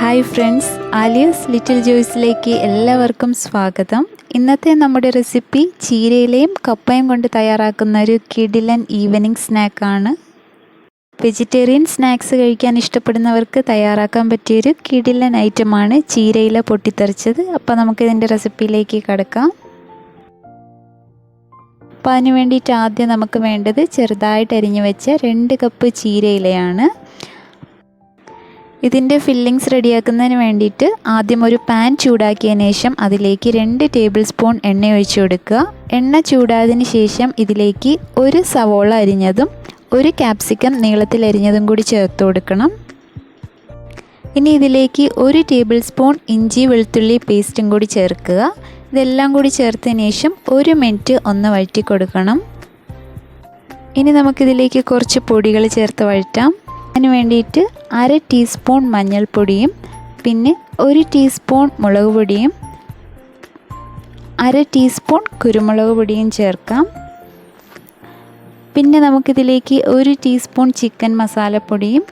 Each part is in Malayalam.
ഹായ് ഫ്രണ്ട്സ്, ആലിയസ് ലിറ്റിൽ ജോയ്സിലേക്ക് എല്ലാവർക്കും സ്വാഗതം. ഇന്നത്തെ നമ്മുടെ റെസിപ്പി ചീരയിലയും കപ്പയും കൊണ്ട് തയ്യാറാക്കുന്ന ഒരു കിടിലൻ ഈവനിങ് സ്നാക്കാണ്. വെജിറ്റേറിയൻ സ്നാക്സ് കഴിക്കാൻ ഇഷ്ടപ്പെടുന്നവർക്ക് തയ്യാറാക്കാൻ പറ്റിയൊരു കിടിലൻ ഐറ്റമാണ് ചീരയില പൊട്ടിത്തെറിച്ചത്. അപ്പോൾ നമുക്കിതിൻ്റെ റെസിപ്പിയിലേക്ക് കടക്കാം. അപ്പോൾ അതിന് വേണ്ടിയിട്ട് ആദ്യം നമുക്ക് വേണ്ടത് ചെറുതായിട്ട് അരിഞ്ഞു വെച്ച 2 കപ്പ് ചീരയിലയാണ്. ഇതിൻ്റെ ഫില്ലിങ്സ് റെഡിയാക്കുന്നതിന് വേണ്ടിയിട്ട് ആദ്യം ഒരു പാൻ ചൂടാക്കിയതിന് ശേഷം അതിലേക്ക് 2 ടേബിൾ സ്പൂൺ എണ്ണ ഒഴിച്ചു കൊടുക്കുക. എണ്ണ ചൂടായതിന് ശേഷം ഇതിലേക്ക് 1 സവോള അരിഞ്ഞതും 1 ക്യാപ്സിക്കം നീളത്തിൽ അരിഞ്ഞതും കൂടി ചേർത്ത് കൊടുക്കണം. ഇനി ഇതിലേക്ക് 1 ടേബിൾ സ്പൂൺ ഇഞ്ചി വെളുത്തുള്ളി പേസ്റ്റും കൂടി ചേർക്കുക. ഇതെല്ലാം കൂടി ചേർത്തതിന് ശേഷം 1 മിനിറ്റ് ഒന്ന് വഴറ്റി കൊടുക്കണം. ഇനി നമുക്കിതിലേക്ക് കുറച്ച് പൊടികൾ ചേർത്ത് വഴറ്റാം. അതിന് വേണ്ടിയിട്ട് 1/2 ടീസ്പൂൺ മഞ്ഞൾപ്പൊടിയും പിന്നെ 1 ടീസ്പൂൺ മുളക് പൊടിയും 1/2 ടീസ്പൂൺ കുരുമുളക് പൊടിയും ചേർക്കാം. പിന്നെ നമുക്കിതിലേക്ക് 1 ടീസ്പൂൺ ചിക്കൻ മസാലപ്പൊടിയും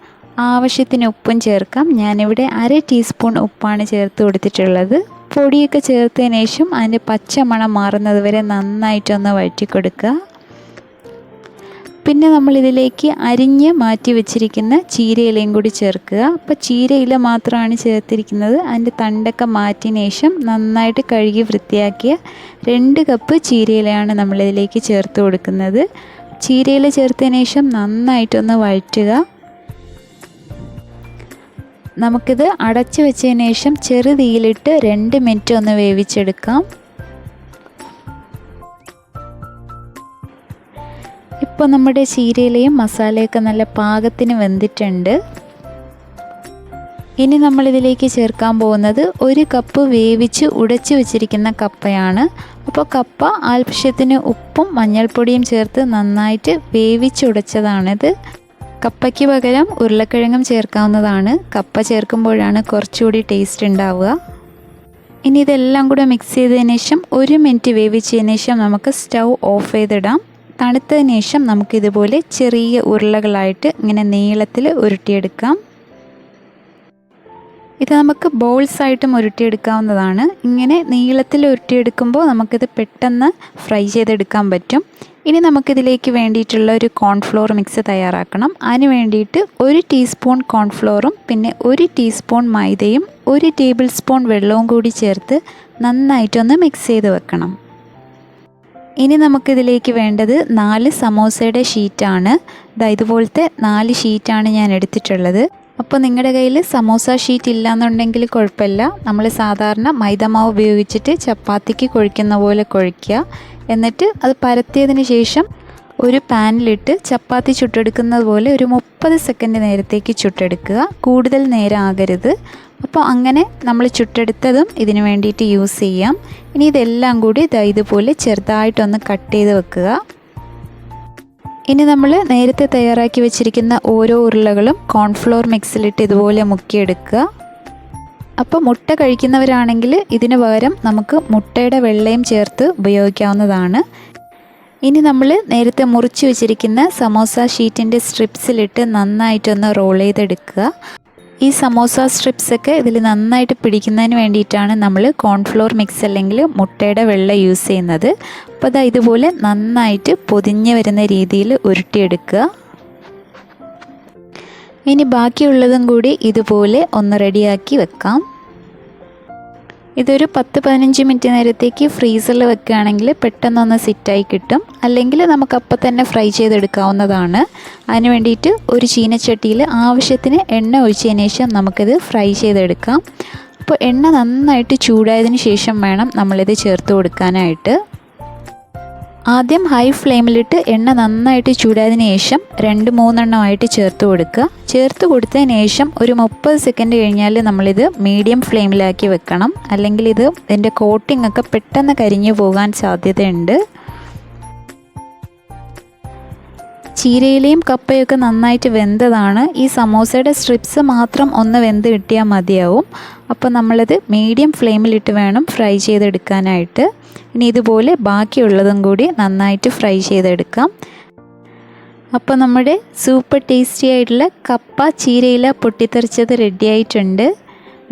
ആവശ്യത്തിന് ഉപ്പും ചേർക്കാം. ഞാനിവിടെ 1/2 ടീസ്പൂൺ ഉപ്പാണ് ചേർത്ത് കൊടുത്തിട്ടുള്ളത്. പൊടിയൊക്കെ ചേർത്തതിന് ശേഷം അതിൻ്റെ പച്ചമണം മാറുന്നത് വരെ നന്നായിട്ടൊന്ന് വഴറ്റി കൊടുക്കുക. പിന്നെ നമ്മളിതിലേക്ക് അരിഞ്ഞ് മാറ്റി വെച്ചിരിക്കുന്ന ചീരയിലയും കൂടി ചേർക്കുക. അപ്പോൾ ചീരയില മാത്രമാണ് ചേർത്തിരിക്കുന്നത്. അതിൻ്റെ തണ്ടൊക്കെ മാറ്റിയതിന് ശേഷം നന്നായിട്ട് കഴുകി വൃത്തിയാക്കിയ 2 കപ്പ് ചീരയിലയാണ് നമ്മളിതിലേക്ക് ചേർത്ത് കൊടുക്കുന്നത്. ചീരയില ചേർത്തതിന് ശേഷം നന്നായിട്ടൊന്ന് വഴറ്റുക. നമുക്കിത് അടച്ചു വെച്ചതിന് ശേഷം ചെറുതീയിലിട്ട് 2 മിനിറ്റ് ഒന്ന് വേവിച്ചെടുക്കാം. ഇപ്പോൾ നമ്മുടെ ചീരയിലയും മസാലയൊക്കെ നല്ല പാകത്തിന് വെന്തിട്ടുണ്ട്. ഇനി നമ്മളിതിലേക്ക് ചേർക്കാൻ പോകുന്നത് 1 കപ്പ് വേവിച്ച് ഉടച്ച് വെച്ചിരിക്കുന്ന കപ്പയാണ്. അപ്പോൾ കപ്പ ആവശ്യത്തിന് ഉപ്പും മഞ്ഞൾപ്പൊടിയും ചേർത്ത് നന്നായിട്ട് വേവിച്ചുടച്ചതാണിത്. കപ്പയ്ക്ക് പകരം ഉരുളക്കിഴങ്ങും ചേർക്കാവുന്നതാണ്. കപ്പ ചേർക്കുമ്പോഴാണ് കുറച്ചുകൂടി ടേസ്റ്റ് ഉണ്ടാവുക. ഇനി ഇതെല്ലാം കൂടെ മിക്സ് ചെയ്തതിന് ശേഷം 1 മിനിറ്റ് വേവിച്ചതിന് ശേഷം നമുക്ക് സ്റ്റൗ ഓഫ് ചെയ്തിടാം. തണുത്തതിന് ശേഷം നമുക്കിതുപോലെ ചെറിയ ഉരുളകളായിട്ട് ഇങ്ങനെ നീളത്തിൽ ഉരുട്ടിയെടുക്കാം. ഇത് നമുക്ക് ബോൾസായിട്ടും ഉരുട്ടിയെടുക്കാവുന്നതാണ്. ഇങ്ങനെ നീളത്തിൽ ഉരുട്ടിയെടുക്കുമ്പോൾ നമുക്കിത് പെട്ടെന്ന് ഫ്രൈ ചെയ്തെടുക്കാൻ പറ്റും. ഇനി നമുക്കിതിലേക്ക് വേണ്ടിയിട്ടുള്ള ഒരു കോൺഫ്ലോർ മിക്സ് തയ്യാറാക്കണം. അതിന് വേണ്ടിയിട്ട് 1 ടീസ്പൂൺ കോൺഫ്ലോറും പിന്നെ 1 ടീസ്പൂൺ മൈദയും 1 ടേബിൾ സ്പൂൺ വെള്ളവും കൂടി ചേർത്ത് നന്നായിട്ടൊന്ന് മിക്സ് ചെയ്ത് വെക്കണം. ഇനി നമുക്കിതിലേക്ക് വേണ്ടത് 4 സമോസയുടെ ഷീറ്റാണ്. ഇതുപോലത്തെ 4 ഷീറ്റാണ് ഞാൻ എടുത്തിട്ടുള്ളത്. അപ്പോൾ നിങ്ങളുടെ കയ്യിൽ സമോസ ഷീറ്റ് ഇല്ലയെന്നുണ്ടെങ്കിൽ കുഴപ്പമില്ല. നമ്മൾ സാധാരണ മൈദമാവ് ഉപയോഗിച്ചിട്ട് ചപ്പാത്തിക്ക് കുഴയ്ക്കുന്ന പോലെ കുഴയ്ക്കുക. എന്നിട്ട് അത് പരത്തിയതിന് ശേഷം ഒരു പാനിലിട്ട് ചപ്പാത്തി ചുട്ടെടുക്കുന്നത് പോലെ ഒരു 30 സെക്കൻഡ് നേരത്തേക്ക് ചുട്ടെടുക്കുക. കൂടുതൽ നേരം ആകരുത്. അപ്പോൾ അങ്ങനെ നമ്മൾ ചുട്ടെടുത്തതും ഇതിന് വേണ്ടിയിട്ട് യൂസ് ചെയ്യാം. ഇനി ഇതെല്ലാം കൂടി ഇതുപോലെ ചെറുതായിട്ടൊന്ന് കട്ട് ചെയ്ത് വെക്കുക. ഇനി നമ്മൾ നേരത്തെ തയ്യാറാക്കി വെച്ചിരിക്കുന്ന ഓരോ ഉരുളകളും കോൺഫ്ലോർ മിക്സിലിട്ട് ഇതുപോലെ മുക്കിയെടുക്കുക. അപ്പോൾ മുട്ട കഴിക്കുന്നവരാണെങ്കിൽ ഇതിന് പകരം നമുക്ക് മുട്ടയുടെ വെള്ളയും ചേർത്ത് ഉപയോഗിക്കാവുന്നതാണ്. ഇനി നമ്മൾ നേരത്തെ മുറിച്ച് വെച്ചിരിക്കുന്ന സമോസ ഷീറ്റിൻ്റെ സ്ട്രിപ്സിലിട്ട് നന്നായിട്ടൊന്ന് റോൾ ചെയ്തെടുക്കുക. ഈ സമോസ സ്ട്രിപ്സൊക്കെ ഇതിൽ നന്നായിട്ട് പിടിക്കുന്നതിന് വേണ്ടിയിട്ടാണ് നമ്മൾ കോൺഫ്ലോർ മിക്സ് അല്ലെങ്കിൽ മുട്ടയുടെ വെള്ള യൂസ് ചെയ്യുന്നത്. അപ്പോൾ ഇതുപോലെ നന്നായിട്ട് പൊതിഞ്ഞ് വരുന്ന രീതിയിൽ ഉരുട്ടിയെടുക്കുക. ഇനി ബാക്കിയുള്ളതും കൂടി ഇതുപോലെ ഒന്ന് റെഡിയാക്കി വെക്കാം. ഇതൊരു 10-15 മിനിറ്റ് നേരത്തേക്ക് ഫ്രീസറിൽ വെക്കുകയാണെങ്കിൽ പെട്ടെന്നൊന്ന് സിറ്റായി കിട്ടും. അല്ലെങ്കിൽ നമുക്കപ്പം തന്നെ ഫ്രൈ ചെയ്തെടുക്കാവുന്നതാണ്. അതിന് വേണ്ടിയിട്ട് ഒരു ചീനച്ചട്ടിയിൽ ആവശ്യത്തിന് എണ്ണ ഒഴിച്ചതിന് ശേഷം നമുക്കിത് ഫ്രൈ ചെയ്തെടുക്കാം. അപ്പോൾ എണ്ണ നന്നായിട്ട് ചൂടായതിന് ശേഷം വേണം നമ്മളിത് ചേർത്ത് കൊടുക്കാനായിട്ട്. ആദ്യം ഹൈ ഫ്ലെയിമിലിട്ട് എണ്ണ നന്നായിട്ട് ചൂടായതിന് ശേഷം 2-3 എണ്ണമായിട്ട് ചേർത്ത് കൊടുക്കുക. ചേർത്ത് കൊടുത്തതിന് ശേഷം ഒരു 30 സെക്കൻഡ് കഴിഞ്ഞാൽ നമ്മളിത് മീഡിയം ഫ്ലെയിമിലാക്കി വെക്കണം. അല്ലെങ്കിൽ ഇതിൻ്റെ കോട്ടിംഗ് ഒക്കെ പെട്ടെന്ന് കരിഞ്ഞു പോകാൻ സാധ്യതയുണ്ട്. ചീരയിലയും കപ്പയൊക്കെ നന്നായിട്ട് വെന്തതാണ്. ഈ സമോസയുടെ സ്ട്രിപ്സ് മാത്രം ഒന്ന് വെന്ത് കിട്ടിയാൽ മതിയാവും. അപ്പോൾ നമ്മളത് മീഡിയം ഫ്ലെയിമിലിട്ട് വേണം ഫ്രൈ ചെയ്തെടുക്കാനായിട്ട്. ഇനി ഇതുപോലെ ബാക്കിയുള്ളതും കൂടി നന്നായിട്ട് ഫ്രൈ ചെയ്തെടുക്കാം. അപ്പോൾ നമ്മുടെ സൂപ്പർ ടേസ്റ്റി ആയിട്ടുള്ള കപ്പ ചീരയില പൊട്ടിത്തെറിച്ചത് റെഡി ആയിട്ടുണ്ട്.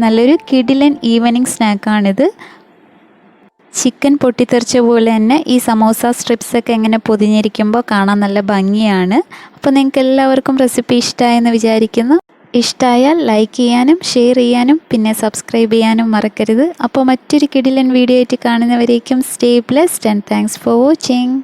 നല്ലൊരു കിടിലൻ ഈവനിങ് സ്നാക്കാണിത്. ചിക്കൻ പൊട്ടിത്തെറിച്ച പോലെ തന്നെ ഈ സമോസ സ്ട്രിപ്സൊക്കെ ഇങ്ങനെ പൊതിഞ്ഞിരിക്കുമ്പോൾ കാണാൻ നല്ല ഭംഗിയാണ്. അപ്പോൾ നിങ്ങൾക്ക് എല്ലാവർക്കും റെസിപ്പി ഇഷ്ടമായെന്ന് വിചാരിക്കുന്നു. ഇഷ്ടമായാൽ ലൈക്ക് ചെയ്യാനും ഷെയർ ചെയ്യാനും പിന്നെ സബ്സ്ക്രൈബ് ചെയ്യാനും മറക്കരുത്. അപ്പോൾ മറ്റൊരു കിടിലൻ വീഡിയോ ആയിട്ട് കാണുന്നവരേക്കും stay blessed and thanks for watching.